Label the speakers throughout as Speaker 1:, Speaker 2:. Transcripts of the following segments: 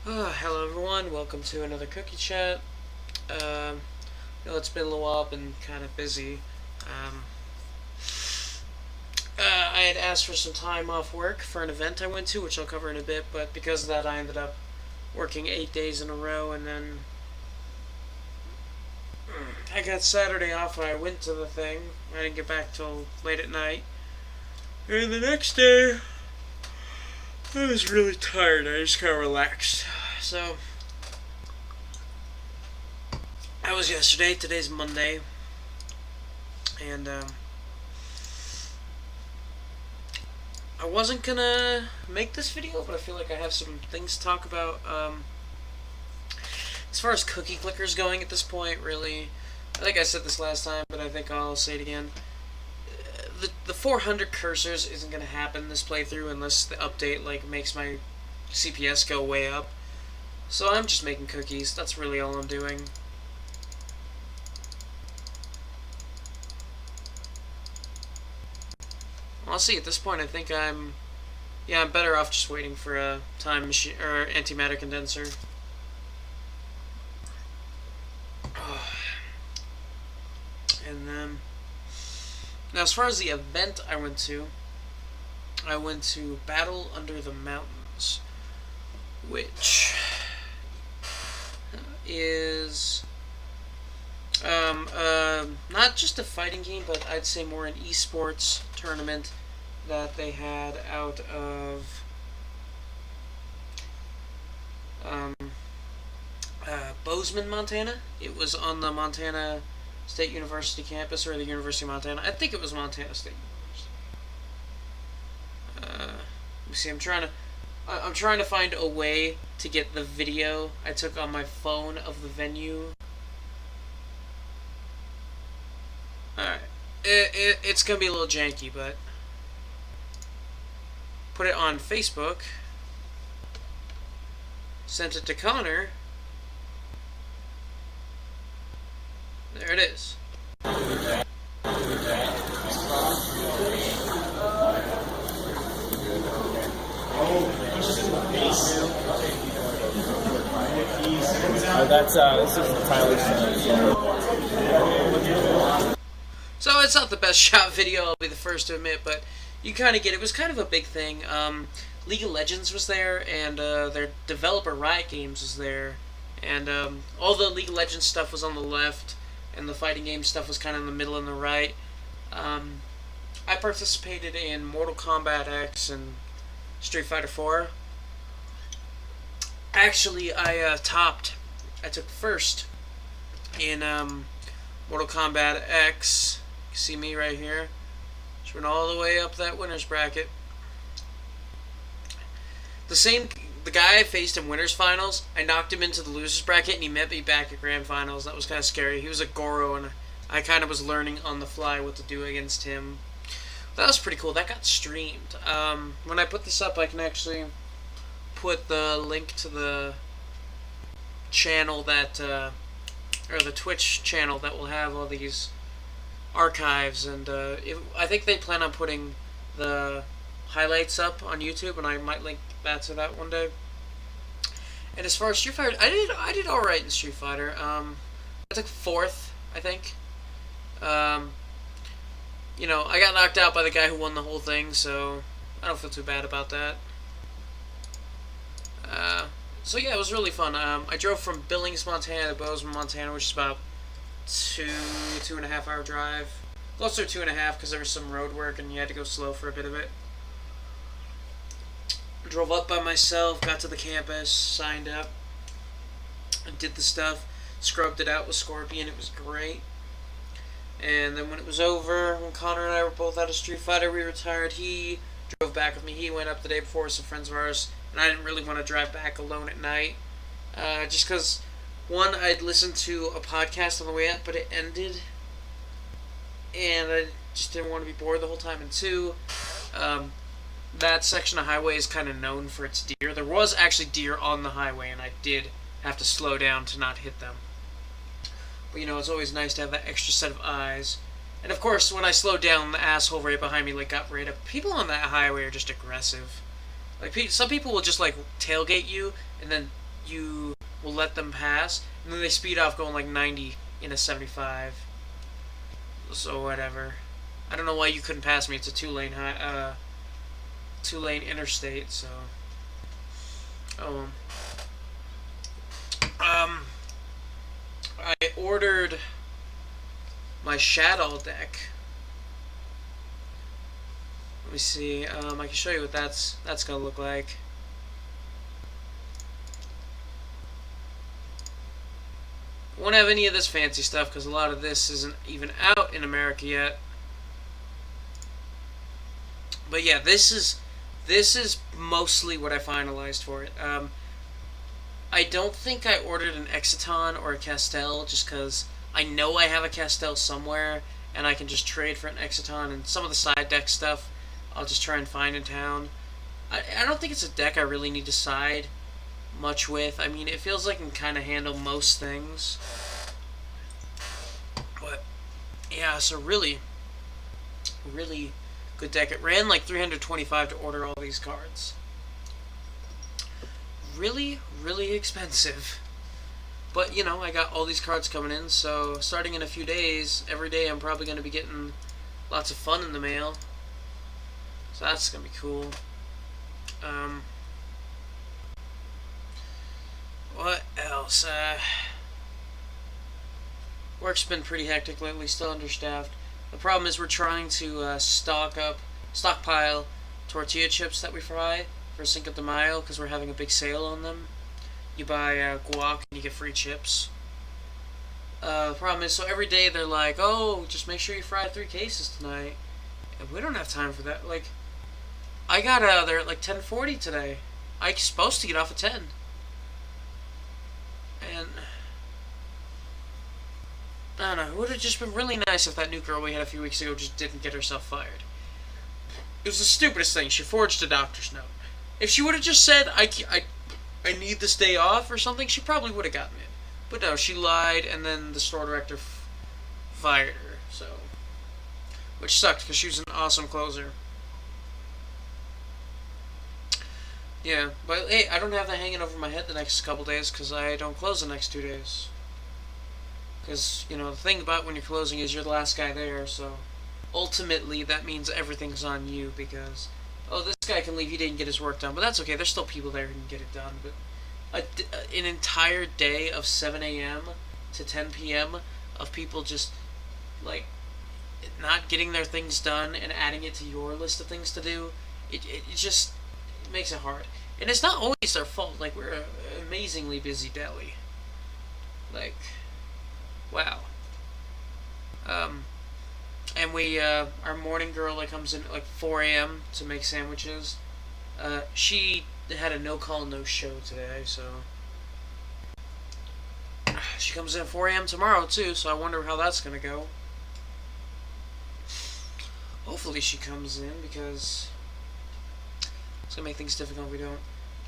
Speaker 1: Hello everyone, welcome to another cookie chat. Um, it's been a little while, I've been kind of busy. Um, I had asked for some time off work for an event I went to, which I'll cover in a bit, but because of that I ended up working 8 days in a row, and then I got Saturday off and I went to the thing. I didn't get back till late at night. And the next day, I was really tired, I just kind of relaxed. So, that was yesterday, today's Monday, and I wasn't gonna make this video, but I feel like I have some things to talk about. As far as cookie clickers going at this point, really, I think I said this last time, but I think I'll say it again. The 400 cursors isn't gonna happen this playthrough unless the update makes my CPS go way up. So I'm just making cookies. That's really all I'm doing. I'll see. At this point, I think I'm better off just waiting for a time machine or antimatter condenser. And then, now as far as the event I went to Battle Under the Mountains, which is not just a fighting game, but I'd say more an esports tournament that they had out of Bozeman, Montana. It was on the Montana State University campus, or the University of Montana. I think it was Montana State University. Let me see. I'm trying to find a way to get the video I took on my phone of the venue. Alright. It's gonna be a little janky, but put it on Facebook. Sent it to Connor. There it is.
Speaker 2: This is Tyler's.
Speaker 1: So it's not the best shot video, I'll be the first to admit, but you kind of get it. It was kind of a big thing. League of Legends was there, and their developer Riot Games was there, and all the League of Legends stuff was on the left, and the fighting game stuff was kind of in the middle and the right. I participated in Mortal Kombat X and Street Fighter 4. Actually, I topped. I took first in Mortal Kombat X. You see me right here. Just went all the way up that winners bracket. The guy I faced in winners finals, I knocked him into the losers bracket, and he met me back at grand finals. That was kind of scary. He was a Goro, and I kind of was learning on the fly what to do against him. That was pretty cool. That got streamed. When I put this up, I can actually put the link to the channel that, or the Twitch channel that will have all these archives, and I think they plan on putting the highlights up on YouTube, and I might link that to that one day. And as far as Street Fighter, I did all right in Street Fighter. I took fourth, I think. I got knocked out by the guy who won the whole thing, so I don't feel too bad about that. So yeah, it was really fun. I drove from Billings, Montana to Bozeman, Montana, which is about 2.5 hour drive. Closer to 2.5 because there was some road work and you had to go slow for a bit of it. Drove up by myself, got to the campus, signed up, and did the stuff. Scrubbed it out with Scorpion. It was great. And then when it was over, when Connor and I were both out of Street Fighter, we retired. He drove back with me. He went up the day before with some friends of ours, and I didn't really want to drive back alone at night. Just because, one, I'd listened to a podcast on the way up, but it ended, and I just didn't want to be bored the whole time. And two, that section of highway is kind of known for its deer. There was actually deer on the highway, and I did have to slow down to not hit them. But it's always nice to have that extra set of eyes. And of course, when I slowed down, the asshole right behind me got right up. People on that highway are just aggressive. Some people will just tailgate you and then you will let them pass, and then they speed off going like 90 in a 75. So whatever. I don't know why you couldn't pass me. It's a two-lane interstate. So, oh, I ordered my Shadow deck. Let me see. I can show you what that's gonna look like. Won't have any of this fancy stuff because a lot of this isn't even out in America yet. But yeah, this is mostly what I finalized for it. I don't think I ordered an Exiton or a Castel just because I know I have a Castel somewhere and I can just trade for an Exiton, and some of the side deck stuff I'll just try and find in town. I don't think it's a deck I really need to side much with. I mean, it feels like I can kind of handle most things. But yeah, so really good deck. It ran like 325 to order all these cards. Really expensive. But, you know, I got all these cards coming in, so starting in a few days, every day I'm probably going to be getting lots of fun in the mail. So that's going to be cool. What else? Work's been pretty hectic lately, still understaffed. The problem is we're trying to stockpile tortilla chips that we fry for Cinco de Mayo because we're having a big sale on them. You buy guac and you get free chips. The problem is, so every day they're like, oh, just make sure you fry 3 cases tonight. And we don't have time for that. Like, I got out of there at like 10:40 today. I'm supposed to get off at 10. And I don't know, it would have just been really nice if that new girl we had a few weeks ago just didn't get herself fired. It was the stupidest thing. She forged a doctor's note. If she would have just said, I need this day off or something, she probably would have gotten it. But no, she lied, and then the store director fired her. So, which sucked because she was an awesome closer. Yeah, but hey, I don't have that hanging over my head the next couple days because I don't close the next 2 days. Because, you know, the thing about when you're closing is you're the last guy there, so ultimately that means everything's on you because, oh, this guy can leave, he didn't get his work done, but that's okay, there's still people there who can get it done. But an entire day of 7 a.m. to 10 p.m. of people just, like, not getting their things done and adding it to your list of things to do, it just makes it hard. And it's not always their fault. Like, we're an amazingly busy deli. Like, wow. And we, our morning girl, like, comes in at like 4 a.m. to make sandwiches. She had a no-call, no-show today, so she comes in at 4 a.m. tomorrow, too, so I wonder how that's gonna go. Hopefully she comes in, because it's gonna make things difficult if we don't.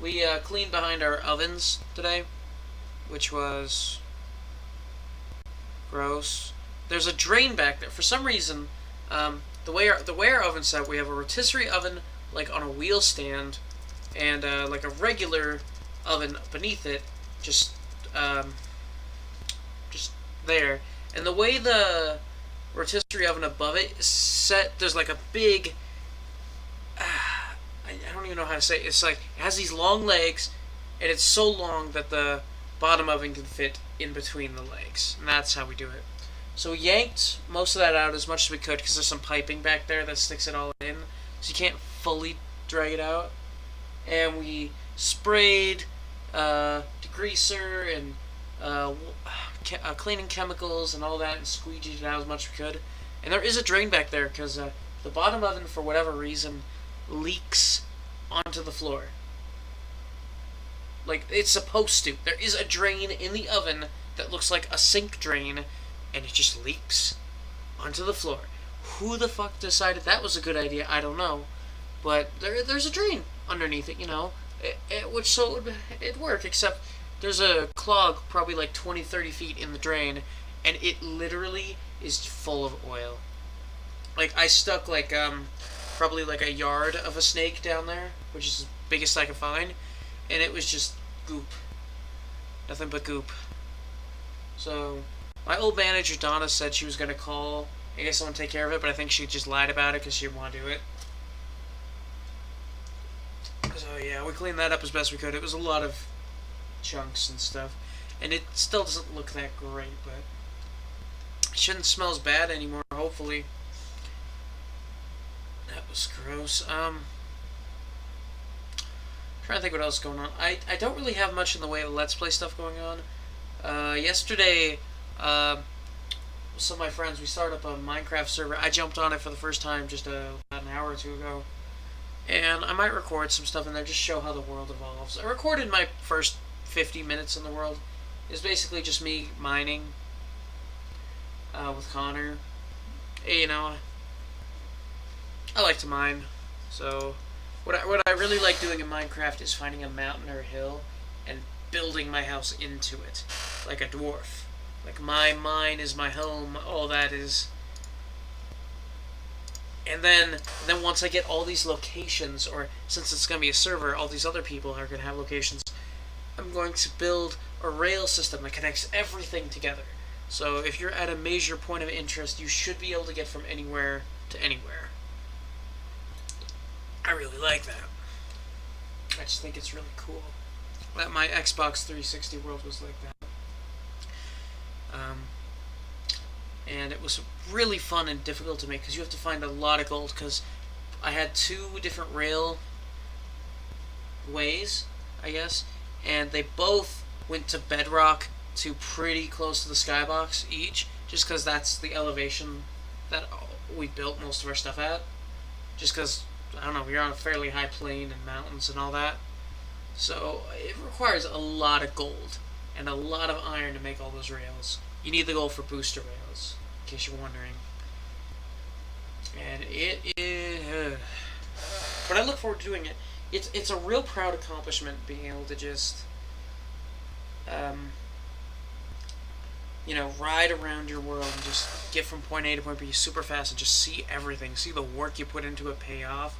Speaker 1: We cleaned behind our ovens today, which was gross. There's a drain back there. For some reason, the way our oven's set, we have a rotisserie oven like on a wheel stand, and like a regular oven beneath it, just there. And the way the rotisserie oven above it is set, there's like a big, I don't even know how to say it. It's like, it has these long legs, and it's so long that the bottom oven can fit in between the legs. And that's how we do it. So we yanked most of that out as much as we could because there's some piping back there that sticks it all in. So you can't fully drag it out. And we sprayed degreaser and cleaning chemicals and all that and squeegeed it out as much as we could. And there is a drain back there because the bottom oven, for whatever reason, leaks onto the floor. Like, it's supposed to. There is a drain in the oven that looks like a sink drain, and it just leaks onto the floor. Who the fuck decided that was a good idea? I don't know. But there's a drain underneath it, you know. So it'd work, except there's a clog probably like 20-30 feet in the drain, and it literally is full of oil. Like, I stuck like probably like a yard of a snake down there, which is the biggest I could find, and it was just goop. Nothing but goop. So, my old manager Donna said she was gonna call. I guess someone take care of it, but I think she just lied about it because she didn't want to do it. So yeah, we cleaned that up as best we could. It was a lot of chunks and stuff, and it still doesn't look that great, but it shouldn't smell as bad anymore. Hopefully. That was gross. Trying to think what else is going on. I don't really have much in the way of Let's Play stuff going on. Yesterday, some of my friends, we started up a Minecraft server. I jumped on it for the first time just about an hour or two ago. And I might record some stuff in there, just show how the world evolves. I recorded my first 50 minutes in the world. It's basically just me mining with Connor. You know, I like to mine. So, what I really like doing in Minecraft is finding a mountain or a hill and building my house into it, like a dwarf. Like, my mine is my home, all that is. And then once I get all these locations, or since it's going to be a server, all these other people are going to have locations, I'm going to build a rail system that connects everything together. So if you're at a major point of interest, you should be able to get from anywhere to anywhere. I really like that. I just think it's really cool. That my Xbox 360 world was like that. And it was really fun and difficult to make because you have to find a lot of gold, because I had 2 different rail ways, I guess, and they both went to bedrock to pretty close to the skybox each, just because that's the elevation that we built most of our stuff at. Just because, I don't know, we're on a fairly high plain and mountains and all that. So it requires a lot of gold and a lot of iron to make all those rails. You need the gold for booster rails, in case you're wondering. And it is... But I look forward to doing it. It's a real proud accomplishment being able to just... you know, ride around your world and just get from point A to point B super fast and just see everything. See the work you put into it pay off.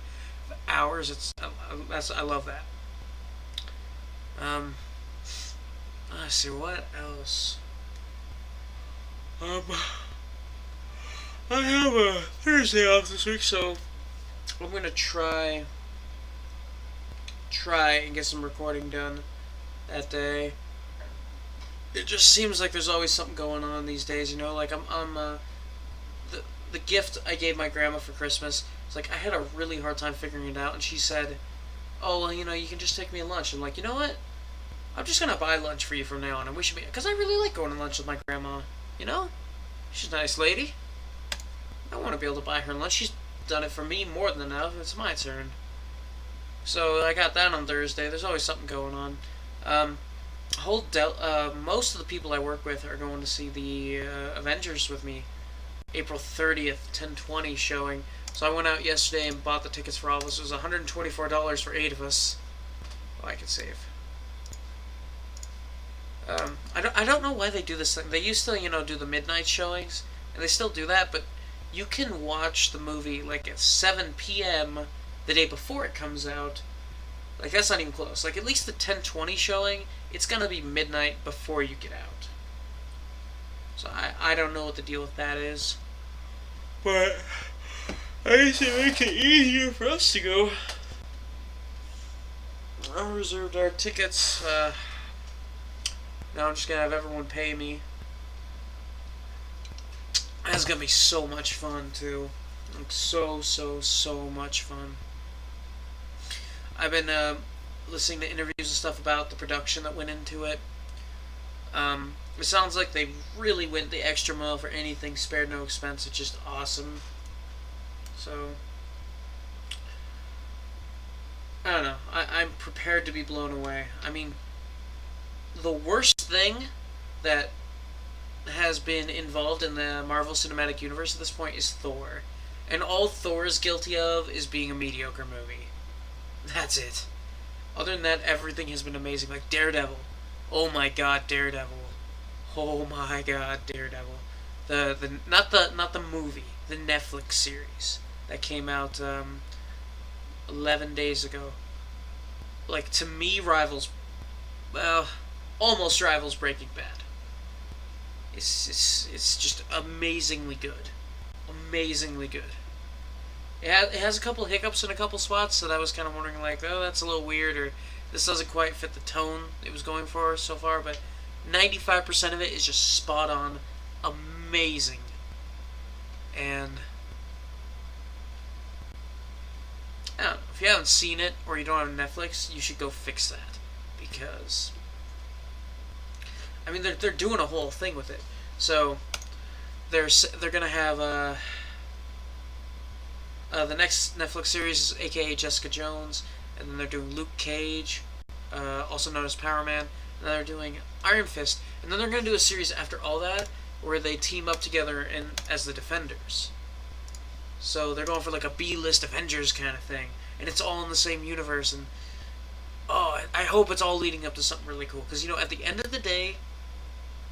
Speaker 1: The hours, I love that. Let's see, what else? I have a Thursday off this week, so I'm gonna try and get some recording done that day. It just seems like there's always something going on these days, you know. Like the gift I gave my grandma for Christmas. It's like I had a really hard time figuring it out, and she said, "Oh well, you know, you can just take me to lunch." I'm like, you know what? I'm just gonna buy lunch for you from now on, and we should be, because I really like going to lunch with my grandma. You know, she's a nice lady. I want to be able to buy her lunch. She's done it for me more than enough. It's my turn. So I got that on Thursday. There's always something going on. Most of the people I work with are going to see the Avengers with me. April 30th, 10:20 showing. So I went out yesterday and bought the tickets for all of us. It was $124 for 8 of us. Oh, I could save. I don't know why they do this thing. They used to, you know, do the midnight showings, and they still do that, but you can watch the movie like at 7 p.m. the day before it comes out. Like, that's not even close. Like, at least the 10:20 showing, it's gonna be midnight before you get out. So I don't know what the deal with that is. But I guess it makes it easier for us to go. I reserved our tickets. Now I'm just gonna have everyone pay me. That's gonna be so much fun too. Like so much fun. I've been listening to interviews and stuff about the production that went into it. It sounds like they really went the extra mile for anything, spared no expense. It's just awesome. So I don't know. I'm prepared to be blown away. I mean, the worst thing that has been involved in the Marvel Cinematic Universe at this point is Thor. And all Thor is guilty of is being a mediocre movie. That's it. Other than that, everything has been amazing. Like Daredevil. Oh my god, Daredevil. Oh my god, Daredevil. Not the movie, the Netflix series that came out 11 days ago. Like, to me, rivals, well, almost rivals Breaking Bad. It's just amazingly good, amazingly good. It has a couple hiccups in a couple spots that I was kind of wondering, like, oh, that's a little weird, or this doesn't quite fit the tone it was going for so far. But 95% of it is just spot on, amazing, and I don't know, if you haven't seen it or you don't have Netflix, you should go fix that, because I mean they're doing a whole thing with it. So they're gonna have the next Netflix series is AKA Jessica Jones, and then they're doing Luke Cage, also known as Power Man, and then they're doing Iron Fist, and then they're gonna do a series after all that where they team up together as the Defenders. So they're going for like a B-list Avengers kind of thing, and it's all in the same universe. And oh, I hope it's all leading up to something really cool. Because at the end of the day,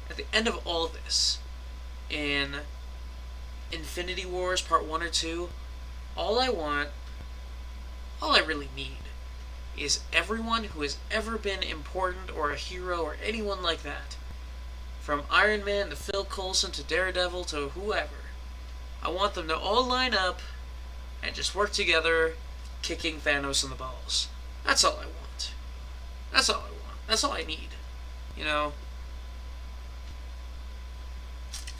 Speaker 1: at the end of all this, in Infinity Wars Part 1 or 2, all I want, all I really need, is everyone who has ever been important or a hero or anyone like that, from Iron Man to Phil Coulson to Daredevil to whoever, I want them to all line up and just work together, kicking Thanos in the balls. That's all I want. That's all I want. That's all I need. You know?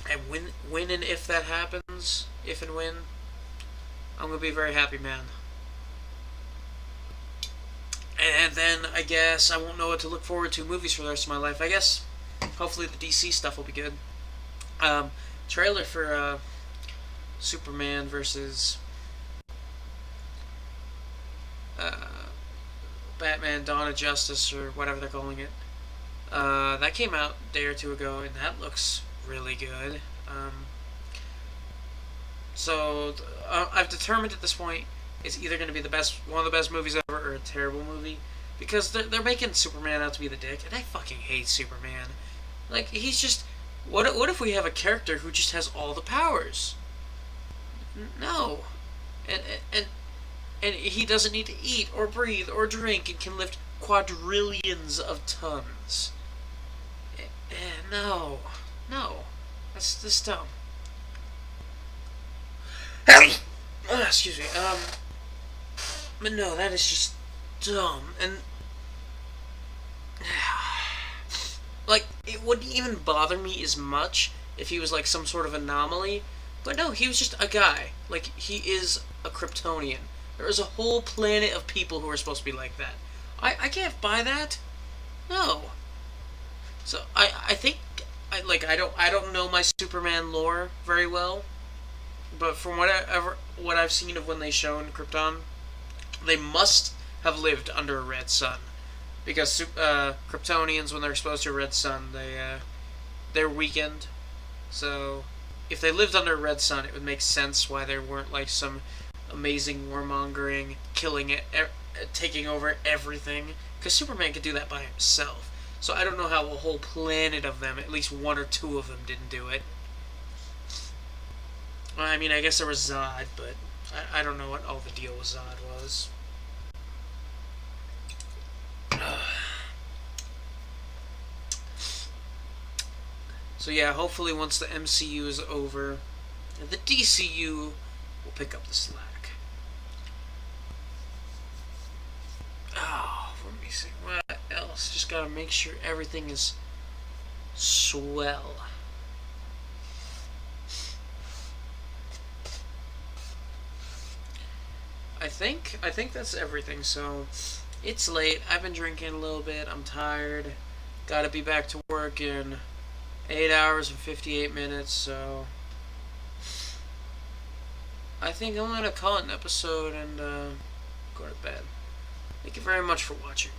Speaker 1: And when and if that happens, if and when, I'm going to be a very happy man. And then I guess I won't know what to look forward to movies for the rest of my life. I guess hopefully the DC stuff will be good. Trailer for Superman versus Batman Dawn of Justice, or whatever they're calling it. That came out a day or two ago, and that looks really good. So I've determined at this point it's either going to be one of the best movies ever, or a terrible movie, because they're making Superman out to be the dick, and I fucking hate Superman. Like, he's just, what if we have a character who just has all the powers? No, and he doesn't need to eat or breathe or drink and can lift quadrillions of tons. No, that's dumb. Excuse me. But no, that is just dumb. And like, it wouldn't even bother me as much if he was like some sort of anomaly. But no, he was just a guy. Like, he is a Kryptonian. There is a whole planet of people who are supposed to be like that. I can't buy that. No. So I think I don't know my Superman lore very well, but from what I've seen of when they shown Krypton, they must have lived under a red sun, because Kryptonians, when they're exposed to a red sun, they're weakened. So if they lived under a red sun, it would make sense why there weren't like some amazing warmongering, killing it, taking over everything, because Superman could do that by himself. So I don't know how a whole planet of them, at least one or two of them, didn't do it. Well, I mean, I guess there was Zod, but I don't know what all the deal with Zod was. So yeah, hopefully once the MCU is over, the DCU will pick up the slack. Oh, let me see. What else? Just gotta make sure everything is swell. I think that's everything. So it's late. I've been drinking a little bit. I'm tired. Gotta be back to work in 8 hours and 58 minutes. So I think I'm gonna call it an episode and go to bed. Thank you very much for watching.